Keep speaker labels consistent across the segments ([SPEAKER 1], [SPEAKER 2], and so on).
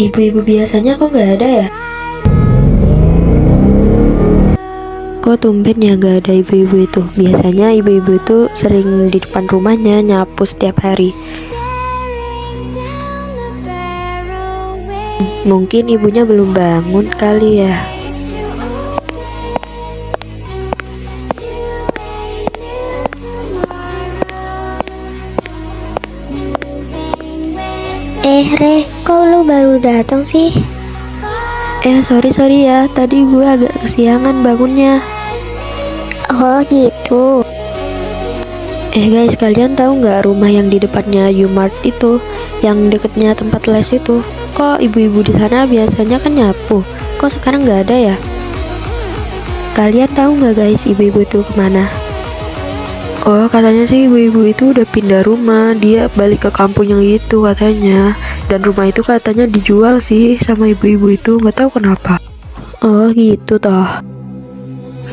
[SPEAKER 1] Ibu-ibu biasanya kok gak ada ya? Kok tumben ya gak ada ibu-ibu itu? Biasanya ibu-ibu itu sering di depan rumahnya nyapu setiap hari. Mungkin ibunya belum bangun kali ya.
[SPEAKER 2] Re, kok lu baru datang sih?
[SPEAKER 1] Sorry ya, tadi gue agak kesiangan bangunnya.
[SPEAKER 2] Oh gitu.
[SPEAKER 1] Guys, kalian tahu nggak rumah yang di depannya U-Mart itu, yang deketnya tempat les itu? Kok ibu-ibu di sana biasanya kan nyapu, kok sekarang nggak ada ya? Kalian tahu nggak guys, ibu-ibu itu kemana? Oh, katanya sih ibu-ibu itu udah pindah rumah, dia balik ke kampungnya gitu katanya. Dan rumah itu katanya dijual sih sama ibu-ibu itu, nggak tahu kenapa. Oh gitu toh.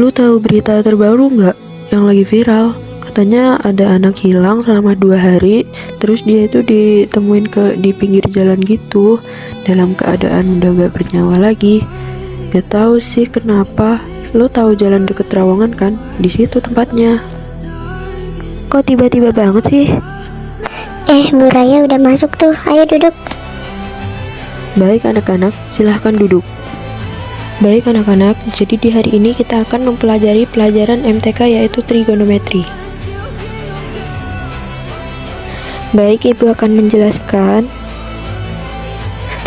[SPEAKER 1] Lu tahu berita terbaru nggak yang lagi viral? Katanya ada anak hilang selama 2 hari, terus dia itu ditemuin di pinggir jalan gitu, dalam keadaan udah gak bernyawa lagi. Gak tahu sih kenapa. Lu tahu jalan deket terowongan kan? Di situ tempatnya. Kok tiba-tiba banget sih?
[SPEAKER 2] Bu Raya udah masuk tuh, ayo duduk.
[SPEAKER 1] Baik anak-anak, silahkan duduk. Baik anak-anak, jadi di hari ini kita akan mempelajari pelajaran MTK yaitu trigonometri. Baik, Ibu akan menjelaskan.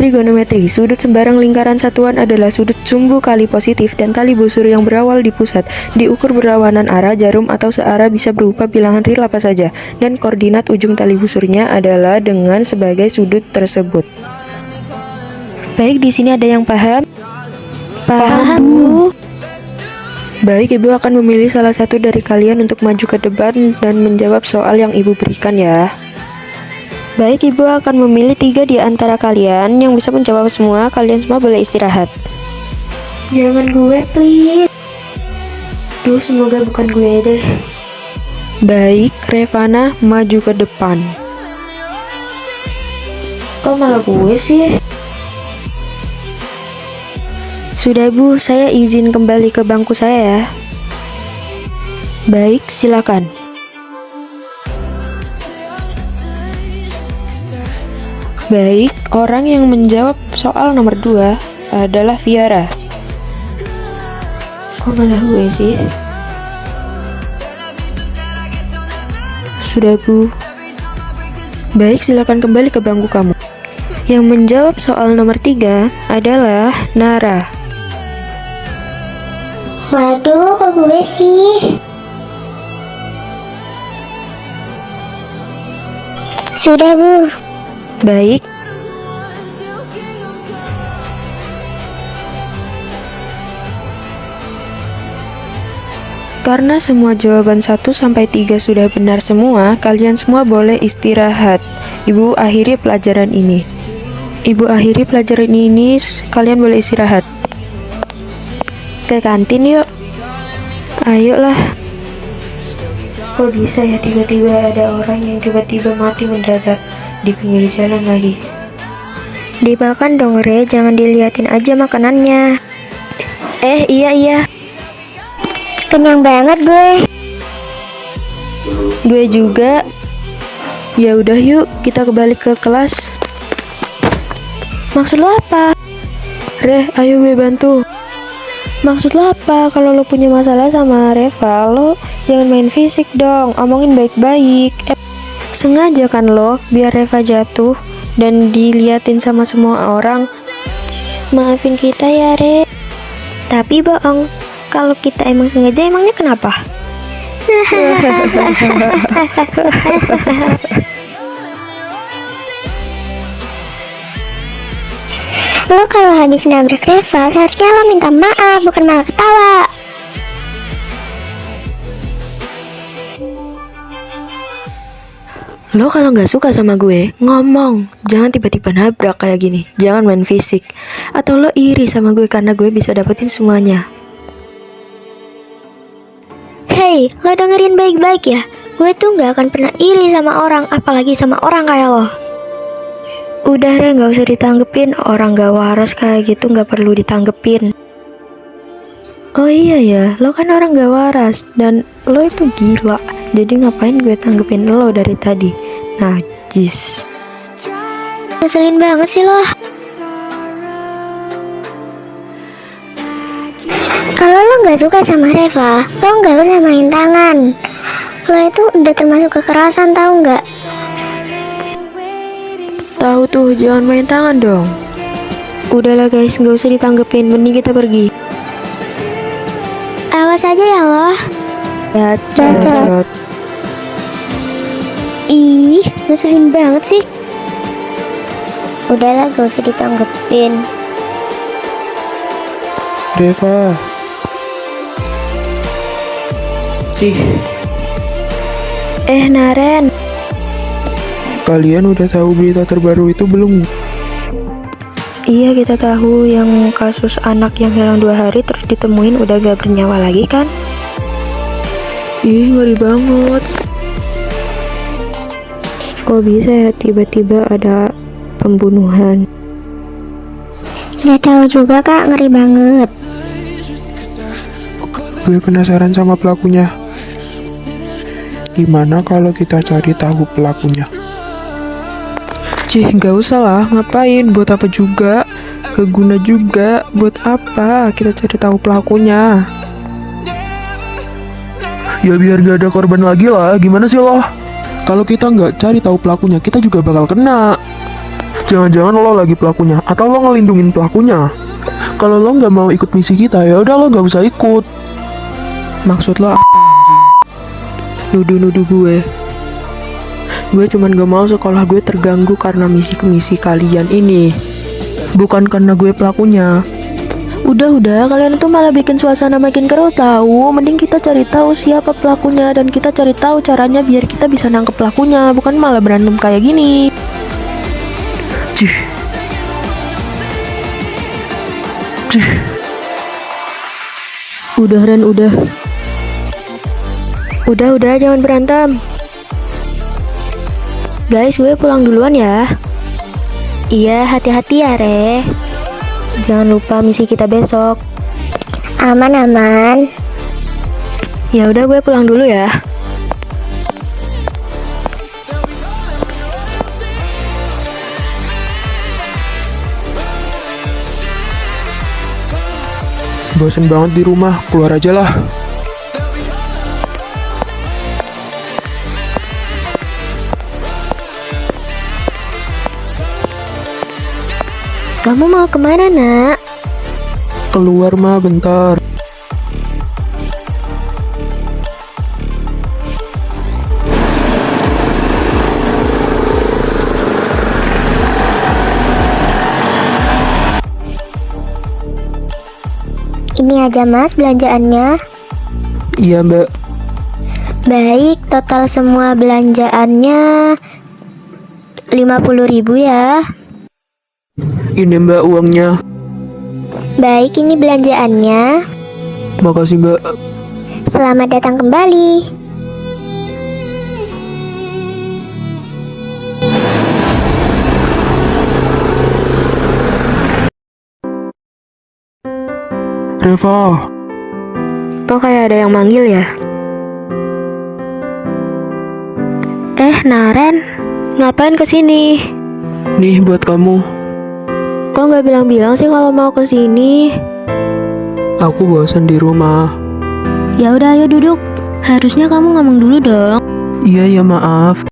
[SPEAKER 1] Trigonometri, sudut sembarang lingkaran satuan adalah sudut sumbu kali positif dan tali busur yang berawal di pusat. Diukur berlawanan arah, jarum atau searah bisa berupa bilangan real apa saja, dan koordinat ujung tali busurnya adalah dengan sebagai sudut tersebut. Baik, di sini ada yang paham? Paham, Bu. Baik, Ibu akan memilih salah satu dari kalian untuk maju ke depan dan menjawab soal yang Ibu berikan ya. Baik, Ibu akan memilih 3 di antara kalian yang bisa menjawab semua. Kalian semua boleh istirahat. Jangan gue, please. Duh, semoga bukan gue deh. Baik, Revana maju ke depan. Kok malah gue sih? Sudah Bu, saya izin kembali ke bangku saya ya. Baik, silakan. Baik, orang yang menjawab soal nomor 2 adalah Viara. Kok malah gue sih? Sudah Bu. Baik, silakan kembali ke bangku kamu. Yang menjawab soal nomor 3 adalah Nara.
[SPEAKER 2] Waduh, kok gue sih? Sudah Bu.
[SPEAKER 1] Baik. Karena semua jawaban 1 sampai 3 sudah benar semua, kalian semua boleh istirahat. Ibu akhiri pelajaran ini. Kalian boleh istirahat. Ke kantin yuk. Ayolah. Kok bisa ya tiba-tiba ada orang yang tiba-tiba mati mendadak di pinggir jalan lagi? Dimakan dong Re, jangan diliatin aja makanannya. Iya.
[SPEAKER 2] Kenyang banget gue.
[SPEAKER 1] Gue juga. Ya udah yuk, kita kembali ke kelas. Maksud lo apa? Re, ayo gue bantu. Maksud lo apa? Kalau lo punya masalah sama Reva, lo jangan main fisik dong, omongin baik-baik. Sengaja kan lo, biar Reva jatuh dan diliatin sama semua orang.
[SPEAKER 2] Maafin kita ya Re.
[SPEAKER 1] Tapi bohong, kalau kita emang sengaja, emangnya kenapa?
[SPEAKER 2] Lo kalau habis nabrak Reva, seharusnya lo minta maaf, bukan malah ketawa.
[SPEAKER 1] Lo kalau nggak suka sama gue, ngomong. Jangan tiba-tiba nabrak kayak gini. Jangan main fisik. Atau lo iri sama gue karena gue bisa dapetin semuanya.
[SPEAKER 2] Hey, lo dengerin baik-baik ya. Gue tuh gak akan pernah iri sama orang, apalagi sama orang kayak lo.
[SPEAKER 1] Udah Re, gak usah ditanggepin. Orang gak waras kayak gitu gak perlu ditanggepin. Oh iya ya, lo kan orang gak waras. Dan lo itu gila. Jadi ngapain gue tanggepin lo dari tadi? Najis.
[SPEAKER 2] Ngeselin banget sih lo. Kalau lo gak suka sama Reva, lo gak usah main tangan. Lo itu udah termasuk kekerasan, tahu nggak?
[SPEAKER 1] Tahu tuh, jangan main tangan dong. Udahlah guys, gak usah ditanggepin. Mending kita pergi.
[SPEAKER 2] Awas aja ya lo.
[SPEAKER 1] Bacot.
[SPEAKER 2] Ih, ngeselin banget sih. Udahlah, gak usah ditanggepin.
[SPEAKER 3] Reva. Cih,
[SPEAKER 1] Naren.
[SPEAKER 3] kalian udah tahu berita terbaru itu belum?
[SPEAKER 1] Iya, kita tahu yang kasus anak yang hilang 2 hari terus ditemuin udah gak bernyawa lagi kan?
[SPEAKER 3] Ih, ngeri banget.
[SPEAKER 1] Kok bisa ya tiba-tiba ada pembunuhan?
[SPEAKER 2] Gak tahu juga kak, ngeri banget.
[SPEAKER 3] Gue penasaran sama pelakunya. Gimana kalau kita cari tahu pelakunya? Cih, gak usah lah, ngapain? Buat apa juga? Keguna juga, buat apa kita cari tahu pelakunya? Ya biar gak ada korban lagi lah, gimana sih lo? Kalau kita nggak cari tahu pelakunya, kita juga bakal kena. Jangan-jangan lo lagi pelakunya, atau lo ngelindungin pelakunya. Kalau lo nggak mau ikut misi kita, ya udah lo nggak usah ikut. Maksud lo apa, anjing? Nuduh-nuduh gue. Gue cuman gak mau sekolah gue terganggu karena misi ke misi kalian ini. Bukan karena gue pelakunya.
[SPEAKER 1] Udah, kalian tuh malah bikin suasana makin keruh tahu. Mending kita cari tahu siapa pelakunya dan kita cari tahu caranya biar kita bisa nangkep pelakunya, bukan malah berantem kayak gini.
[SPEAKER 3] Cih.
[SPEAKER 1] Udah Ren, udah. Udah, jangan berantem. Guys, gue pulang duluan ya. Iya, hati-hati ya, Re. Jangan lupa misi kita besok.
[SPEAKER 2] Aman.
[SPEAKER 1] Ya udah, gue pulang dulu ya.
[SPEAKER 3] Bosen banget di rumah, keluar aja lah.
[SPEAKER 2] Kamu mau kemana nak?
[SPEAKER 3] Keluar mah bentar.
[SPEAKER 2] Ini aja mas belanjaannya.
[SPEAKER 3] Iya mbak.
[SPEAKER 2] Baik, total semua belanjaannya 50.000 ya.
[SPEAKER 3] Ini mbak uangnya.
[SPEAKER 2] Baik, ini belanjaannya.
[SPEAKER 3] Makasih mbak.
[SPEAKER 2] Selamat datang kembali.
[SPEAKER 3] Reva.
[SPEAKER 1] Kok kayak ada yang manggil ya? Naren, ngapain kesini?
[SPEAKER 3] Nih buat kamu.
[SPEAKER 1] Kok nggak bilang-bilang sih kalau mau kesini?
[SPEAKER 3] Aku bosan di rumah.
[SPEAKER 1] Ya udah, ayo duduk. Harusnya kamu ngomong dulu dong.
[SPEAKER 3] Iya ya maaf.